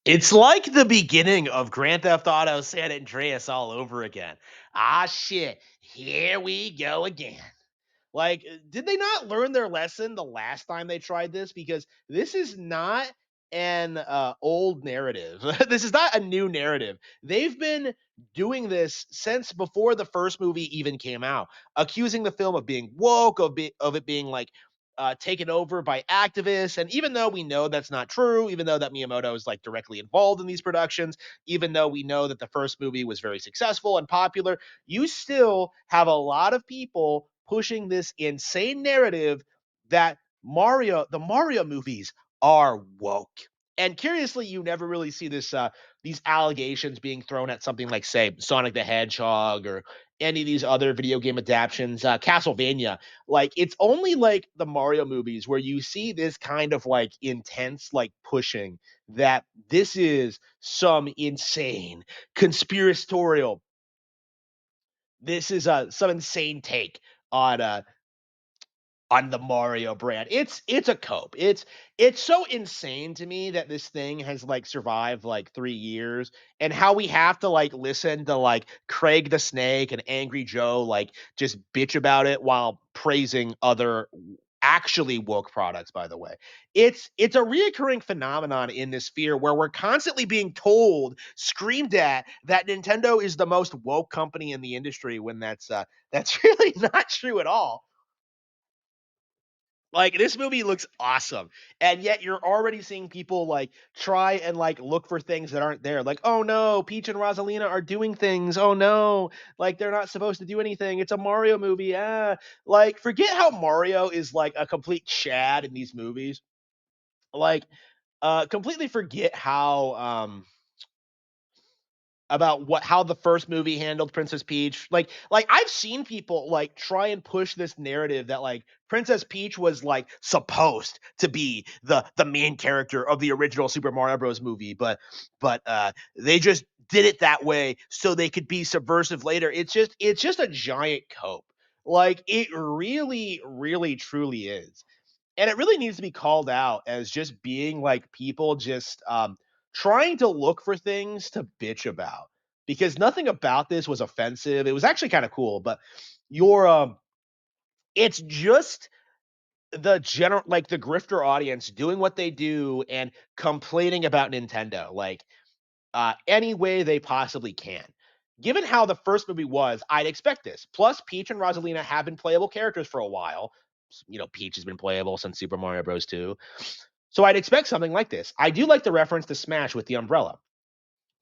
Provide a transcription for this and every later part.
It's like the beginning of Grand Theft Auto San Andreas all over again. Ah, shit. Here we go again. Like, did they not learn their lesson the last time they tried this? Because this is not an old narrative. This is not a new narrative. They've been doing this since before the first movie even came out, accusing the film of being woke, of it being like taken over by activists. And even though we know that's not true, even though that Miyamoto is like directly involved in these productions, even though we know that the first movie was very successful and popular, you still have a lot of people pushing this insane narrative that the Mario movies are woke. And curiously, you never really see these allegations being thrown at something like, say, Sonic the Hedgehog or any of these other video game adaptations, Castlevania. Like, it's only like the Mario movies where you see this kind of like intense like pushing that this is some insane conspiratorial, this is some insane take on the Mario brand. It's a cope. It's so insane to me that this thing has like survived like 3 years, and how we have to like listen to like Craig the Snake and Angry Joe like just bitch about it while praising other actually woke products, by the way. It's a reoccurring phenomenon in this sphere where we're constantly being told, screamed at, that Nintendo is the most woke company in the industry, when that's really not true at all. Like, this movie looks awesome, and yet you're already seeing people like try and like look for things that aren't there. Like, oh no, Peach and Rosalina are doing things. Oh no, like they're not supposed to do anything. It's a Mario movie. Ah, like forget how Mario is like a complete Chad in these movies. Like, completely forget how about what how the first movie handled Princess Peach. Like I've seen people like try and push this narrative that like Princess Peach was like supposed to be the main character of the original Super Mario Bros. Movie, but they just did it that way so they could be subversive later. It's just a giant cope. Like, it really, really, truly is, and it really needs to be called out as just being like people just trying to look for things to bitch about, because nothing about this was offensive. It was actually kind of cool, but your it's just the general, like, the grifter audience doing what they do and complaining about Nintendo like any way they possibly can. Given how the first movie was, I'd expect this. Plus, Peach and Rosalina have been playable characters for a while. Peach has been playable since Super Mario Bros. 2. So I'd expect something like this. I do like the reference to Smash with the umbrella.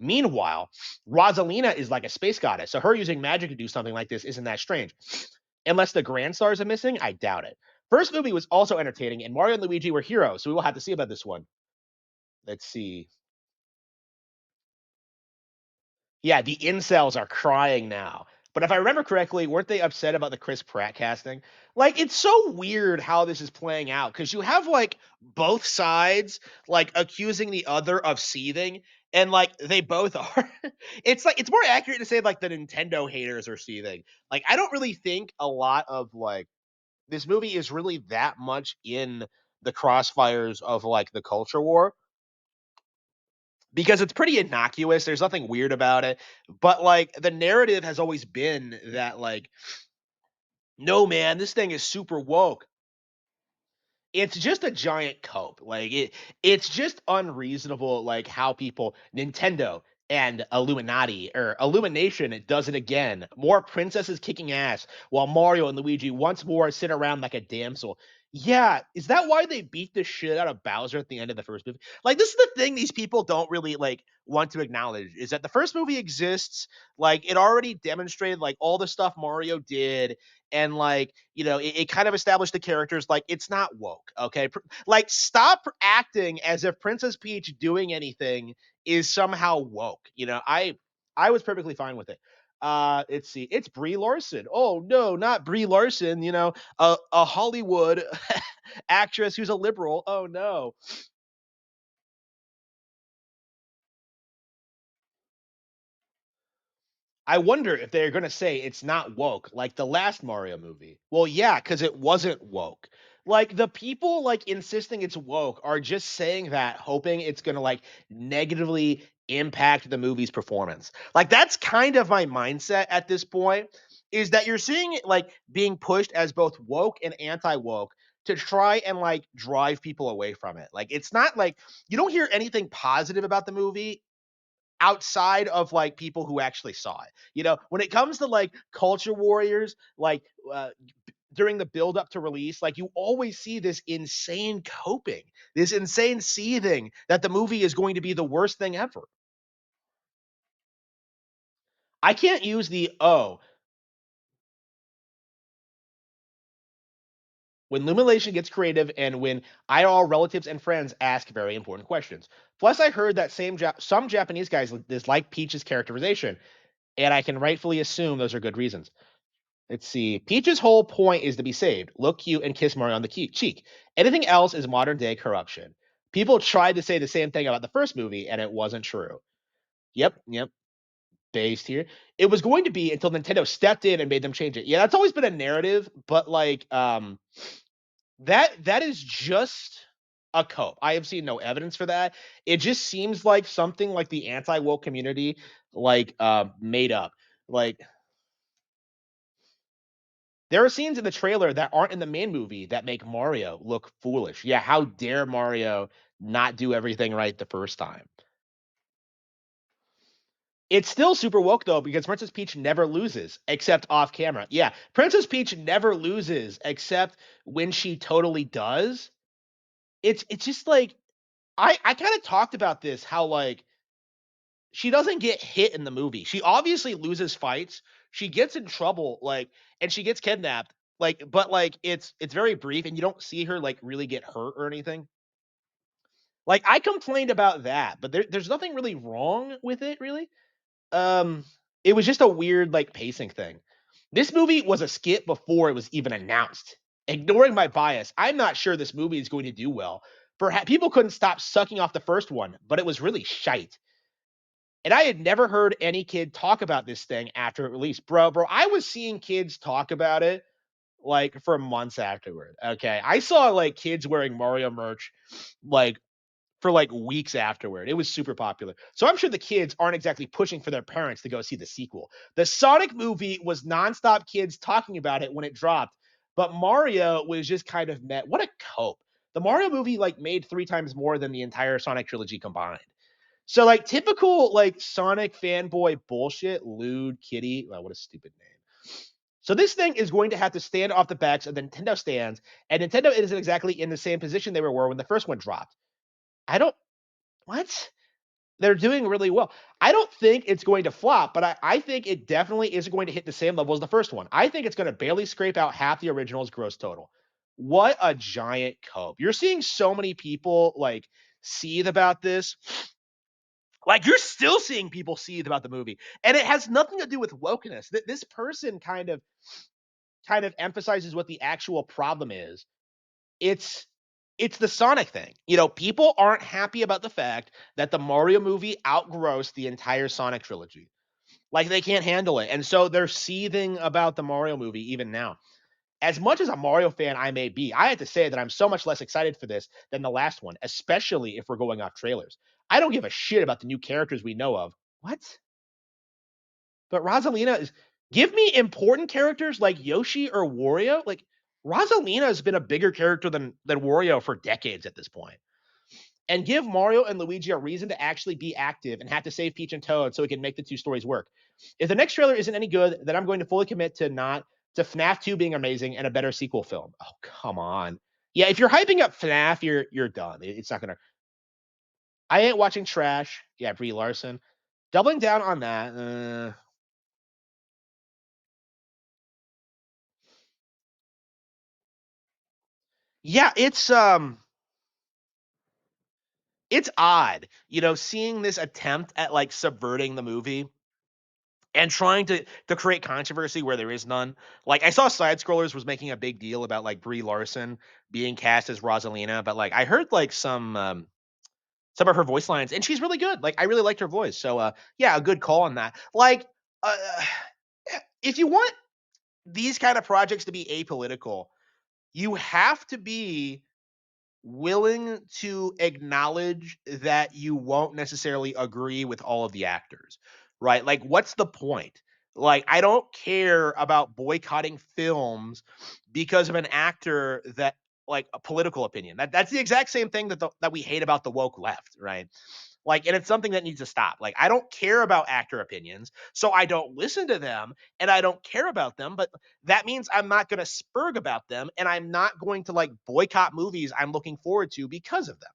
Meanwhile, Rosalina is like a space goddess, so her using magic to do something like this isn't that strange. Unless the Grand Stars are missing, I doubt it. First movie was also entertaining, and Mario and Luigi were heroes, so we will have to see about this one. Let's see. Yeah, the incels are crying now. But if I remember correctly, weren't they upset about the Chris Pratt casting? Like, it's so weird how this is playing out, because you have like both sides like accusing the other of seething, and like they both are. It's like it's more accurate to say like the Nintendo haters are seething. Like, I don't really think a lot of like this movie is really that much in the crossfires of like the culture war, because it's pretty innocuous. There's nothing weird about it. But like the narrative has always been that like, no man, this thing is super woke. It's just a giant cope. Like, it's just unreasonable like how people, Nintendo and Illuminati or Illumination, it does it again. More princesses kicking ass while Mario and Luigi once more sit around like a damsel. Yeah, is that why they beat the shit out of Bowser at the end of the first movie? Like, this is the thing these people don't really like want to acknowledge, is that the first movie exists. Like, it already demonstrated like all the stuff Mario did, and like, it kind of established the characters. Like, it's not woke, okay? Like, stop acting as if Princess Peach doing anything is somehow woke. I was perfectly fine with it. Let's see, it's Brie Larson. Oh no, not Brie Larson, a Hollywood actress who's a liberal. Oh no. I wonder if they're going to say it's not woke like the last Mario movie. Well, yeah, because it wasn't woke. Like the people like insisting it's woke are just saying that hoping it's going to like negatively impact the movie's performance. Like that's kind of my mindset at this point, is that you're seeing it like being pushed as both woke and anti-woke to try and like drive people away from it. Like it's not like you don't hear anything positive about the movie outside of like people who actually saw it. You know, when it comes to like culture warriors, like during the build up to release, like you always see this insane coping, this insane seething that the movie is going to be the worst thing ever. I can't use the oh when Lumilation gets creative and when IRL relatives and friends ask very important questions. Plus, I heard that some Japanese guys dislike Peach's characterization, and I can rightfully assume those are good reasons. Let's see. Peach's whole point is to be saved, look cute, and kiss Mario on the cheek. Anything else is modern day corruption. People tried to say the same thing about the first movie, and it wasn't true. Yep, based here. It was going to be until Nintendo stepped in and made them change it. Yeah, that's always been a narrative, but like that is just a cope. I have seen no evidence for that. It just seems like something like the anti-woke community like made up. Like there are scenes in the trailer that aren't in the main movie that make Mario look foolish. Yeah, how dare Mario not do everything right the first time? It's still super woke though because Princess Peach never loses except off camera. Yeah, Princess Peach never loses except when she totally does. It's just like I kind of talked about this how like she doesn't get hit in the movie. She obviously loses fights. She gets in trouble, like, and she gets kidnapped. Like, but like it's very brief, and you don't see her like really get hurt or anything. Like, I complained about that, but there's nothing really wrong with it, really. Um, it was just a weird like pacing thing. This movie was a skit before it was even announced. Ignoring my bias, I'm not sure this movie is going to do well. Perhaps people couldn't stop sucking off the first one, but it was really shite. And I had never heard any kid talk about this thing after it released. Bro, I was seeing kids talk about it like for months afterward. Okay. I saw like kids wearing Mario merch like for like weeks afterward. It was super popular. So I'm sure the kids aren't exactly pushing for their parents to go see the sequel. The Sonic movie was nonstop kids talking about it when it dropped, but Mario was just kind of met. What a cope. The Mario movie like made 3 times more than the entire Sonic trilogy combined. So like typical like Sonic fanboy bullshit, lewd kitty. Wow, what a stupid name. So this thing is going to have to stand off the backs of the Nintendo stands, and Nintendo isn't exactly in the same position they were when the first one dropped. I don't what? They're doing really well. I don't think it's going to flop, but I think it definitely isn't going to hit the same level as the first one. I think it's going to barely scrape out half the original's gross total. What a giant cope. You're seeing so many people like seethe about this. Like you're still seeing people seethe about the movie, and it has nothing to do with wokeness. This person kind of emphasizes what the actual problem is. It's it's the Sonic thing. You know, people aren't happy about the fact that the Mario movie outgrossed the entire Sonic trilogy. Like they can't handle it, and so they're seething about the Mario movie even now. As much as a Mario fan I may be, I have to say that I'm so much less excited for this than the last one, especially if we're going off trailers. I don't give a shit about the new characters we know of. What? But Rosalina is give me important characters like Yoshi or Wario. Like Rosalina has been a bigger character than Wario for decades at this point. And give Mario and Luigi a reason to actually be active and have to save Peach and Toad so we can make the two stories work. If the next trailer isn't any good, then I'm going to fully commit to not to FNAF 2 being amazing and a better sequel film. Oh, come on. Yeah, if you're hyping up FNAF, you're done. It's not gonna. I ain't watching trash. Yeah, Brie Larson. Doubling down on that. Yeah, it's odd, you know, seeing this attempt at like subverting the movie and trying to create controversy where there is none. Like I saw Side Scrollers was making a big deal about like Brie Larson being cast as Rosalina, but like I heard like some of her voice lines and she's really good. Like I really liked her voice. So yeah, a good call on that. Like if you want these kind of projects to be apolitical, You have to be willing to acknowledge that you won't necessarily agree with all of the actors, right? Like, what's the point? Like, I don't care about boycotting films because of an actor that like a political opinion. That's the exact same thing that we hate about the woke left, right? Like, and it's something that needs to stop. Like, I don't care about actor opinions, so I don't listen to them and I don't care about them, but that means I'm not going to spurg about them and I'm not going to like boycott movies I'm looking forward to because of them.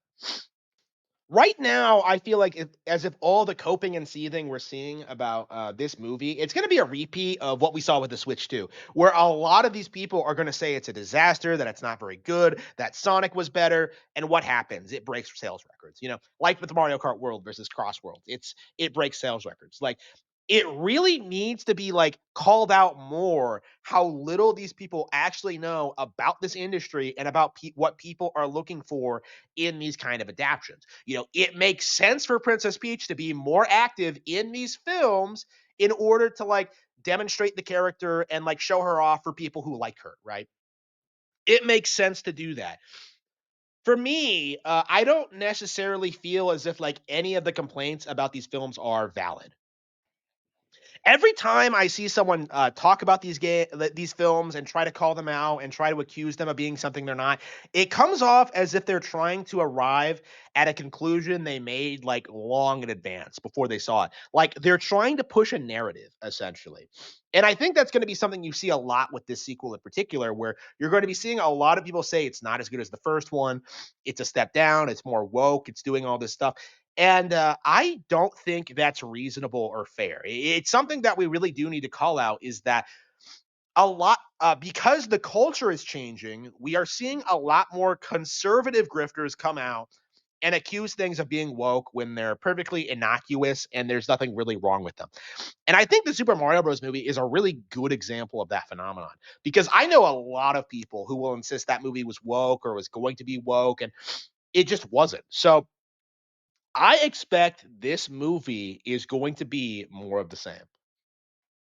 Right now, I feel like as if all the coping and seething we're seeing about this movie, it's going to be a repeat of what we saw with the Switch 2, where a lot of these people are going to say it's a disaster, that it's not very good, that Sonic was better, and what happens? It breaks sales records. You know, like with the Mario Kart World versus Cross World, it breaks sales records. Like it really needs to be like called out more how little these people actually know about this industry and about what people are looking for in these kind of adaptations. You know, it makes sense for Princess Peach to be more active in these films in order to like demonstrate the character and like show her off for people who like her, right? It makes sense to do that. For me, I don't necessarily feel as if like any of the complaints about these films are valid. Every time I see someone talk about these films and try to call them out and try to accuse them of being something they're not, it comes off as if they're trying to arrive at a conclusion they made like long in advance before they saw it. Like they're trying to push a narrative essentially. And I think that's going to be something you see a lot with this sequel in particular, where you're going to be seeing a lot of people say it's not as good as the first one. It's a step down. It's more woke. It's doing all this stuff. And I don't think that's reasonable or fair. It's something that we really do need to call out is that a lot because the culture is changing, we are seeing a lot more conservative grifters come out and accuse things of being woke when they're perfectly innocuous and there's nothing really wrong with them. And I think the Super Mario Bros. Movie is a really good example of that phenomenon because I know a lot of people who will insist that movie was woke or was going to be woke, and it just wasn't. So I expect this movie is going to be more of the same.